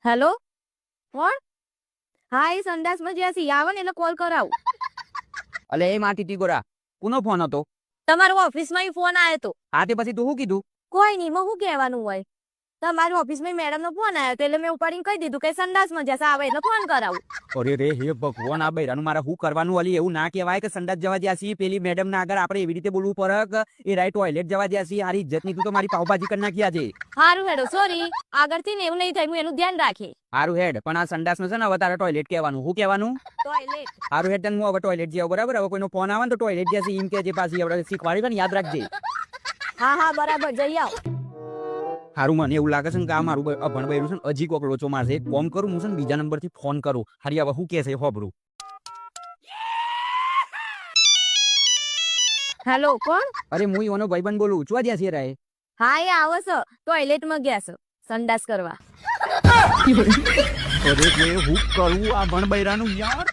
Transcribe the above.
Hello કોણ? હા એ સંડાસમાં જ્યાં સી આવે ને એટલે કોલ કરાવું. અલે એ માટી ટીગોરા કોનો ફોન હતો? તમારો ઓફિસમાં ફોન આવ્યો તો. હા તે પછી તું શું કીધું? કોઈ નહીં, એમાં શું કહેવાનું હોય? તમારી ઓફિસમાં મેડમનો ફોન આવ્યો તો એટલે મેં ઉપાડીને કહી દીધું કે સંડાસમાં જશે આવે એટલે ફોન કરાવું. અરે રે હે ભગવાન, આ બૈરાનું મારે શું કરવાનું? અલી એવું ના કહેવાય કે સંડાસ જવા જ્યાસી પેલી મેડમ ના આગળ આપણે એવી રીતે બોલવું પડે કે એ રાઈટ ટોયલેટ જવા જ્યાસી. આરી ઇજ્જત ની તું તો મારી પાવભાજી કરી નાખી આજે. હારું હેડો, સોરી. આગળથી ને એવું નહીં થાય, હું એનું ધ્યાન રાખી. હારું હેડ, પણ આ સંડાસ નો છે ને હવે તારે ટોયલેટ કહેવાનું. શું કહેવાનું? ટોયલેટ. હારું હેડ, તને હું હવે ટોયલેટ જાવ બરાબર. હવે કોઈનો ફોન આવે ને તો ટોયલેટ જ્યાસી એમ કે જે પાછી આપણે શીખવાડી ને યાદ રાખજે. હા હા બરાબર, જઈ આવ. હારું, મને એવું લાગે છે કે આ મારું અભણ બૈરું છે ને હજી કોક લોચો મારશે. એક કોમ કરું, હું છે ને બીજા નંબર થી ફોન કરું. હારી હવે શું કે છે હોબરું. હેલો કોણ? અરે હું ઈવાનો ભાઈબંધ બોલું. ચો જ્યાં છે રાય? હા એ આવો છો, ટોયલેટમાં ગયા છો સંડાસ કરવા. અરે હું કરું આ ભણ બૈરાનું યાર.